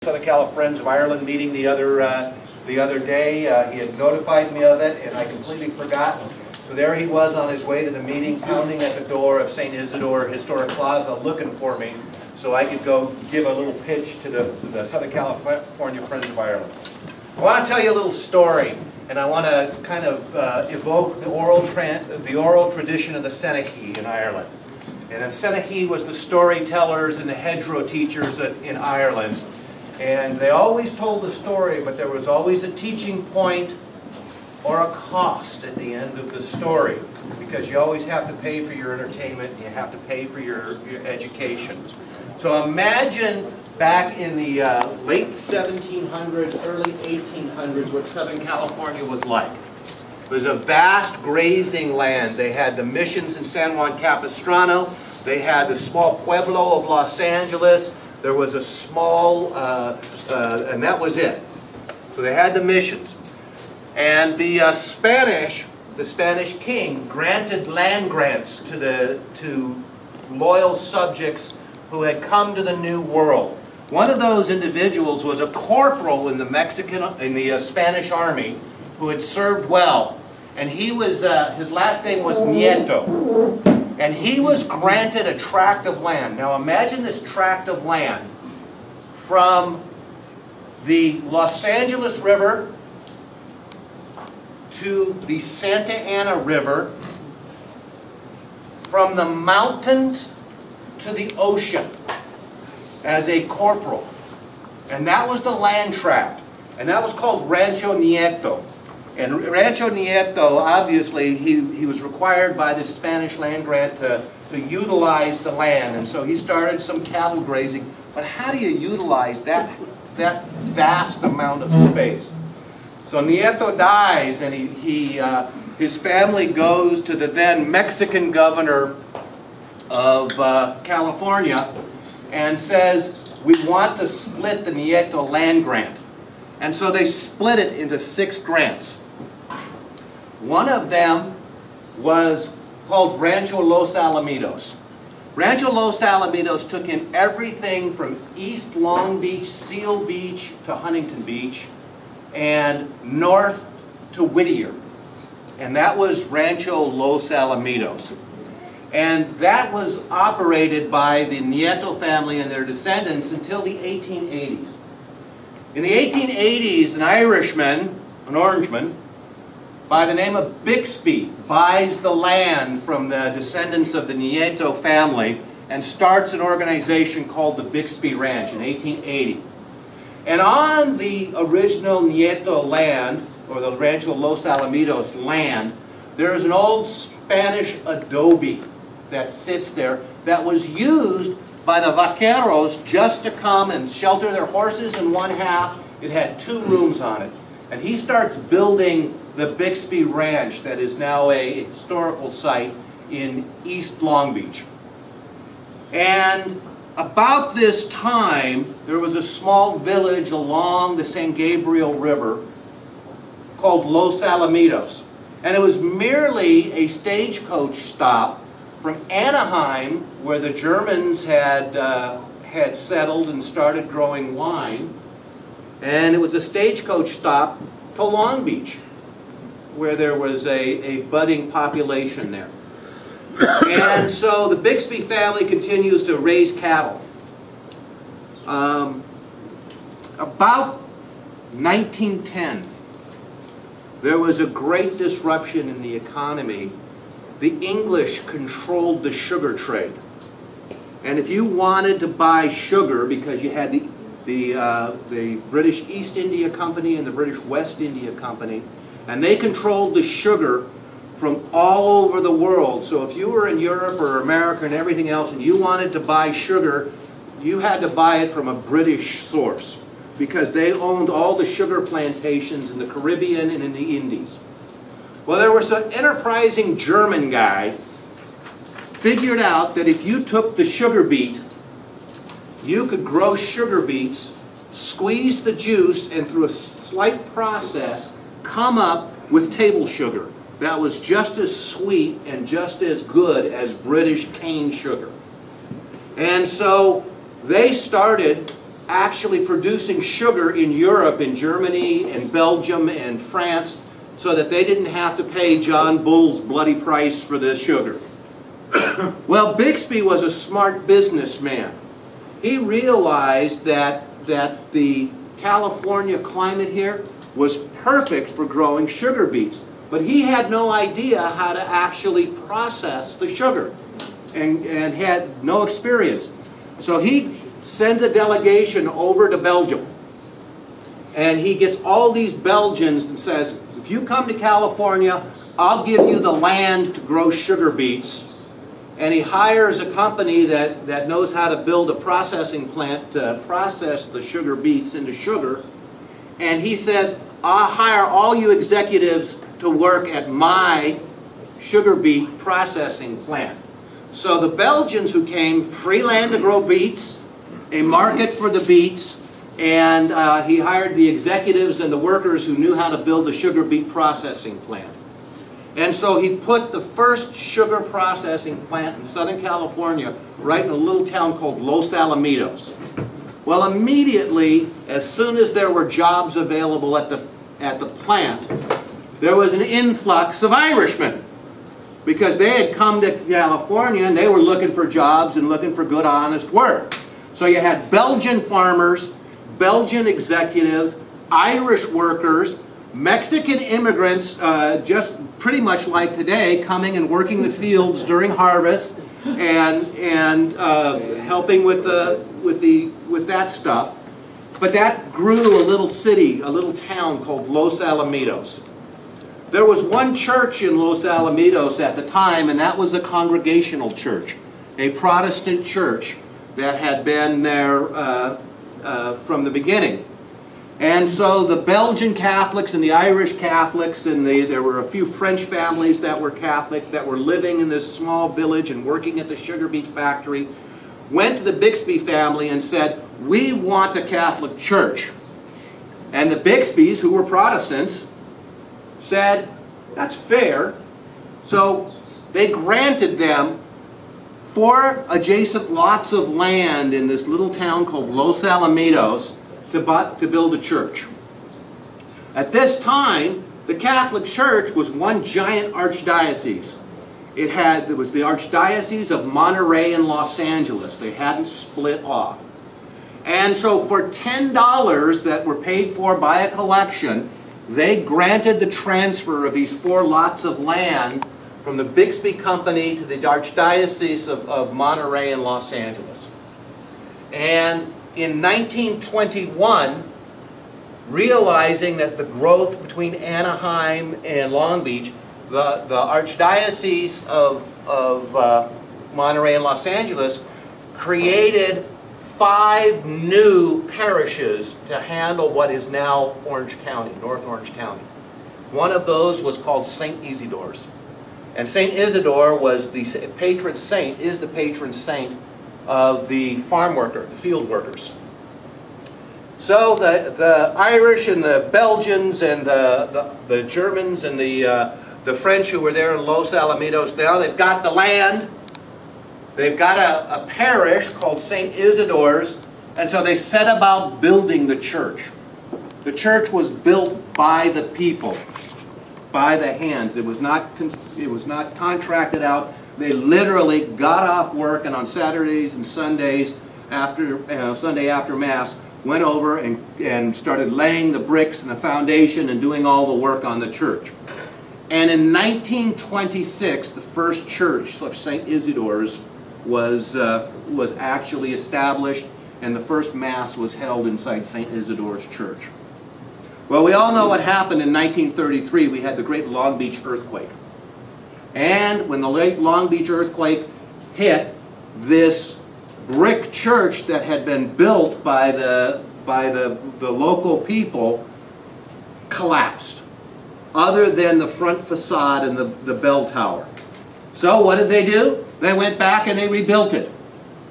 Southern Cal Friends of Ireland meeting the other day. He had notified me of it, and I completely forgot. So there he was on his way to the meeting, pounding at the door of St. Isidore Historic Plaza, looking for me, so I could go give a little pitch to the Southern California Friends of Ireland. I want to tell you a little story, and I want to kind of evoke the oral tradition of the Seanachaí in Ireland. And the Seanachaí was the storytellers and the hedgerow teachers in Ireland. And they always told the story, but there was always a teaching point or a cost at the end of the story, because you always have to pay for your entertainment and you have to pay for your education. So imagine back in the late 1700s, early 1800s, what Southern California was like. It was a vast grazing land. They had the missions in San Juan Capistrano. They had the small pueblo of Los Angeles. There was a small, and that was it. So they had the missions. And the Spanish king granted land grants to loyal subjects who had come to the New World. One of those individuals was a corporal in the Spanish army who had served well. And he was, his last name was Nieto. And he was granted a tract of land. Now imagine this tract of land from the Los Angeles River to the Santa Ana River, from the mountains to the ocean, as a corporal. And that was the land tract. And that was called Rancho Nieto. And Rancho Nieto, obviously, he was required by the Spanish land grant to utilize the land. And so he started some cattle grazing. But how do you utilize that vast amount of space? So Nieto dies, and his family goes to the then Mexican governor of California and says, we want to split the Nieto land grant. And so they split it into 6 grants. One of them was called Rancho Los Alamitos. Rancho Los Alamitos took in everything from East Long Beach, Seal Beach to Huntington Beach, and north to Whittier. And that was Rancho Los Alamitos. And that was operated by the Nieto family and their descendants until the 1880s. In the 1880s, an Irishman, an Orangeman, by the name of Bixby, buys the land from the descendants of the Nieto family and starts an organization called the Bixby Ranch in 1880. And on the original Nieto land, or the Rancho Los Alamitos land, there is an old Spanish adobe that sits there that was used by the vaqueros just to come and shelter their horses in one half. It had 2 rooms on it. And he starts building the Bixby Ranch that is now a historical site in East Long Beach. And about this time, there was a small village along the San Gabriel River called Los Alamitos. And it was merely a stagecoach stop from Anaheim, where the Germans had settled and started growing wine. And it was a stagecoach stop to Long Beach, where there was a budding population there. And so the Bixby family continues to raise cattle. About 1910, there was a great disruption in the economy. The English controlled the sugar trade. And if you wanted to buy sugar, because you had the British East India Company and the British West India Company, and they controlled the sugar from all over the world. So if you were in Europe or America and everything else and you wanted to buy sugar, you had to buy it from a British source, because they owned all the sugar plantations in the Caribbean and in the Indies. Well, there was an enterprising German guy figured out that if you took the sugar beet, you could grow sugar beets, squeeze the juice, and through a slight process, come up with table sugar that was just as sweet and just as good as British cane sugar. And so they started actually producing sugar in Europe, in Germany, and Belgium, and France, so that they didn't have to pay John Bull's bloody price for the sugar. Well, Bixby was a smart businessman. He realized that the California climate here was perfect for growing sugar beets. But he had no idea how to actually process the sugar and had no experience. So he sends a delegation over to Belgium. And he gets all these Belgians and says, if you come to California, I'll give you the land to grow sugar beets. And he hires a company that knows how to build a processing plant to process the sugar beets into sugar. And he says, I'll hire all you executives to work at my sugar beet processing plant. So the Belgians who came, free land to grow beets, a market for the beets, and he hired the executives and the workers who knew how to build the sugar beet processing plant. And so he put the first sugar processing plant in Southern California right in a little town called Los Alamitos. Well, immediately, as soon as there were jobs available at the plant, there was an influx of Irishmen, because they had come to California and they were looking for jobs and looking for good, honest work. So you had Belgian farmers, Belgian executives, Irish workers, Mexican immigrants, just pretty much like today, coming and working the fields during harvest and helping with that stuff. But that grew a little city, a little town called Los Alamitos. There was one church in Los Alamitos at the time, and that was the Congregational Church, a Protestant church that had been there from the beginning. And so the Belgian Catholics and the Irish Catholics, and there were a few French families that were Catholic that were living in this small village and working at the sugar beet factory, went to the Bixby family and said, we want a Catholic church. And the Bixbys, who were Protestants, said, that's fair. So they granted them 4 adjacent lots of land in this little town called Los Alamitos to build a church. At this time, the Catholic Church was one giant archdiocese. It was the Archdiocese of Monterey and Los Angeles. They hadn't split off. And so for $10 that were paid for by a collection, they granted the transfer of these 4 lots of land from the Bixby Company to the Archdiocese of Monterey and Los Angeles. And in 1921, realizing that the growth between Anaheim and Long Beach, the Archdiocese of Monterey and Los Angeles created 5 new parishes to handle what is now Orange County, North Orange County. One of those was called St. Isidore's. And St. Isidore was the patron saint, is the patron saint of the farm worker, the field workers. So the Irish and the Belgians and the Germans and the French who were there in Los Alamitos, now they've got the land. They've got a parish called St. Isidore's, and so they set about building the church. The church was built by the people, by the hands. It was not contracted out. They literally got off work, and on Saturdays and Sundays, Sunday after Mass, went over and started laying the bricks and the foundation and doing all the work on the church. And in 1926, the first church of St. Isidore's was actually established, and the first Mass was held inside St. Isidore's church. Well, we all know what happened in 1933. We had the Great Long Beach earthquake. And when the Great Long Beach earthquake hit, this brick church that had been built by the local people collapsed, other than the front facade and the bell tower. So what did they do? They went back and they rebuilt it.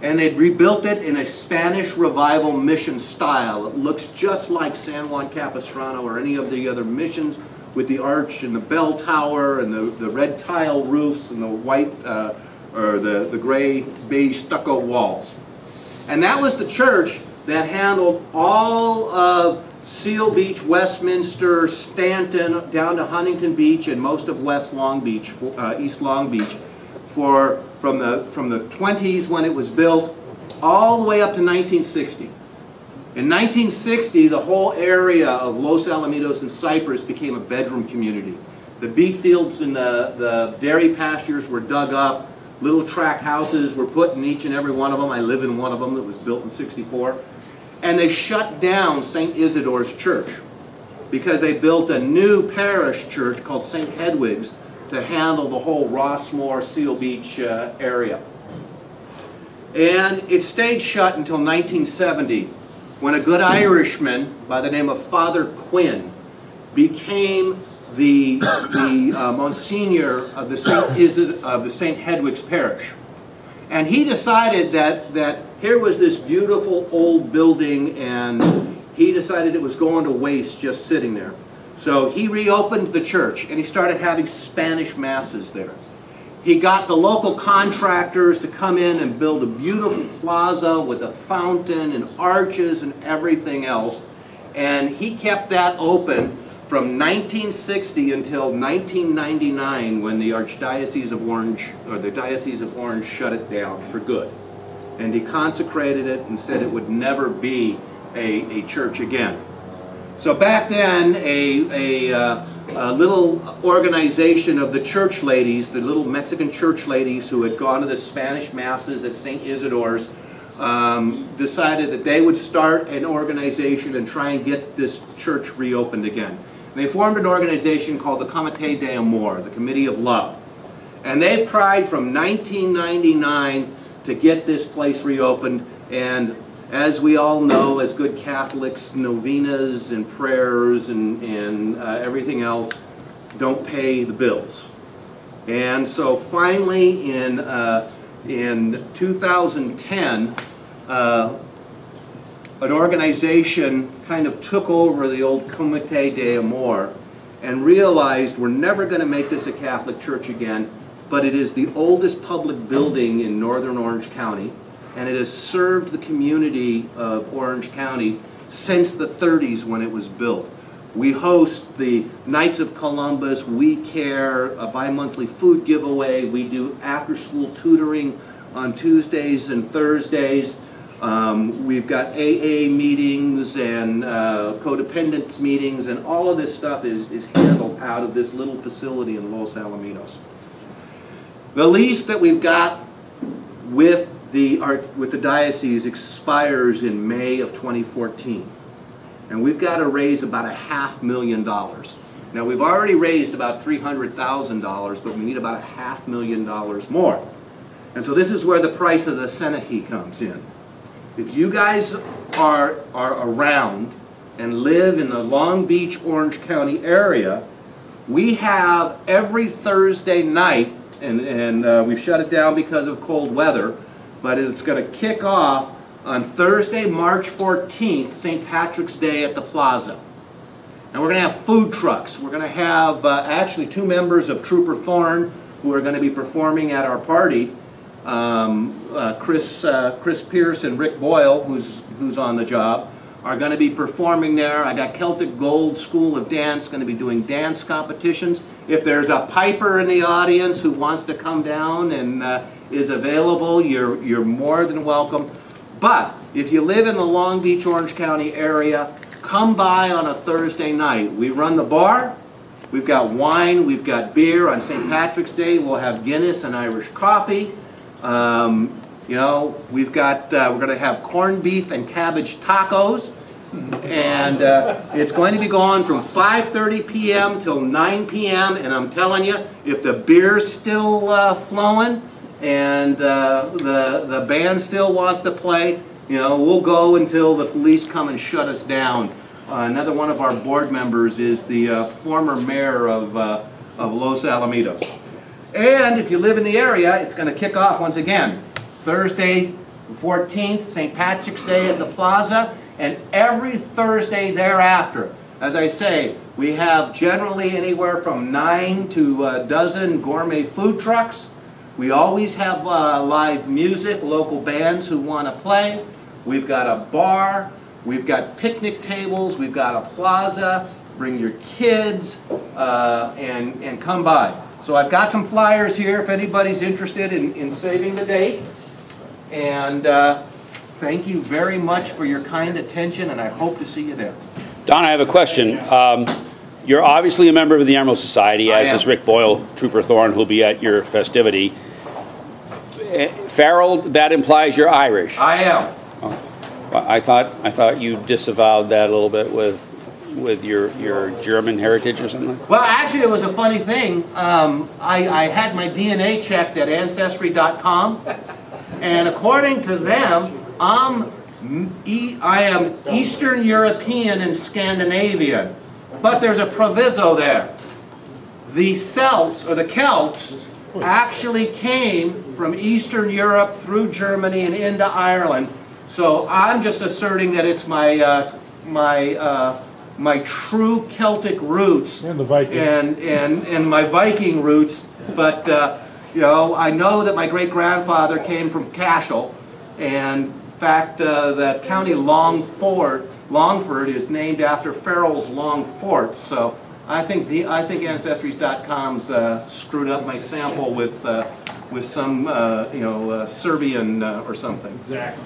And they rebuilt it in a Spanish Revival mission style. It looks just like San Juan Capistrano or any of the other missions, with the arch and the bell tower and the red tile roofs and the white or the gray beige stucco walls. And that was the church that handled all of Seal Beach, Westminster, Stanton, down to Huntington Beach and most of West Long Beach, East Long Beach, from the 20s when it was built all the way up to 1960. In 1960, the whole area of Los Alamitos and Cypress became a bedroom community. The beet fields and the dairy pastures were dug up. Little tract houses were put in each and every one of them. I live in one of them that was built in '64. And they shut down St. Isidore's Church because they built a new parish church called St. Hedwig's to handle the whole Rossmore, Seal Beach area. And it stayed shut until 1970, when a good Irishman by the name of Father Quinn became the Monsignor of the St. Hedwig's Parish. And he decided that here was this beautiful old building, and he decided it was going to waste just sitting there. So he reopened the church, and he started having Spanish masses there. He got the local contractors to come in and build a beautiful plaza with a fountain and arches and everything else. And he kept that open from 1960 until 1999, when the Archdiocese of Orange, or the Diocese of Orange, shut it down for good. And he consecrated it and said it would never be a church again. So back then, a little organization of the church ladies, the little Mexican church ladies who had gone to the Spanish masses at St. Isidore's, decided that they would start an organization and try and get this church reopened again. They formed an organization called the Comité de Amor, the Committee of Love. And they tried from 1999 to get this place reopened. And as we all know, as good Catholics, novenas and prayers and everything else don't pay the bills. And so finally in 2010, an organization kind of took over the old Comité de Amor and realized we're never going to make this a Catholic church again, but it is the oldest public building in northern Orange County, and it has served the community of Orange County since the 30s when it was built. We host the Knights of Columbus, We Care, a bi-monthly food giveaway. We do after-school tutoring on Tuesdays and Thursdays. We've got AA meetings and codependence meetings, and all of this stuff is handled out of this little facility in Los Alamitos. The lease that we've got with the diocese expires in May of 2014. And we've got to raise about $500,000. Now, we've already raised about $300,000, but we need about $500,000 more. And so this is where the price of the Seanachaí comes in. If you guys are around and live in the Long Beach, Orange County area, we have every Thursday night, and we've shut it down because of cold weather, but it's going to kick off on Thursday, March 14th, St. Patrick's Day at the Plaza. And we're going to have food trucks. We're going to have actually 2 members of Trooper Thorn who are going to be performing at our party. Chris Pierce and Rick Boyle, who's on the job, are going to be performing there. I got Celtic Gold School of Dance going to be doing dance competitions. If there's a piper in the audience who wants to come down and is available, you're more than welcome. But if you live in the Long Beach, Orange County area, come by on a Thursday night. We run the bar. We've got wine. We've got beer. On St. Patrick's Day, we'll have Guinness and Irish coffee. You know, we're going to have corned beef and cabbage tacos. And it's going to be going from 5:30 p.m. till 9 p.m. And I'm telling you, if the beer's still flowing and the band still wants to play, you know, we'll go until the police come and shut us down. Another one of our board members is the former mayor of Los Alamitos. And if you live in the area, it's going to kick off once again. Thursday the 14th, St. Patrick's Day at the Plaza, and every Thursday thereafter. As I say, we have generally anywhere from 9 to a dozen gourmet food trucks. We always have live music, local bands who want to play. We've got a bar. We've got picnic tables. We've got a plaza. Bring your kids and come by. So I've got some flyers here if anybody's interested in saving the date. And thank you very much for your kind attention, and I hope to see you there. Don, I have a question. You're obviously a member of the Emerald Society, as is Rick Boyle, Trooper Thorne, who'll be at your festivity. Farrell, that implies you're Irish. I am. Oh. I thought you disavowed that a little bit with your German heritage or something. Well, actually, it was a funny thing. I had my DNA checked at Ancestry.com, and according to them, I am Eastern European and Scandinavian. But there's a proviso there. The Celts, or the Celts, actually came from Eastern Europe through Germany and into Ireland. So I'm just asserting that it's my my true Celtic roots and the Viking and my Viking roots. But you know, I know that my great grandfather came from Cashel, and in fact, the county Longford is named after Farrell's Long Fort. So I think Ancestries.com's screwed up my sample with some you know, Serbian or something. Exactly.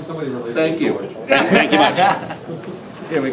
Somebody really. Thank you. Thank you much. Here we go.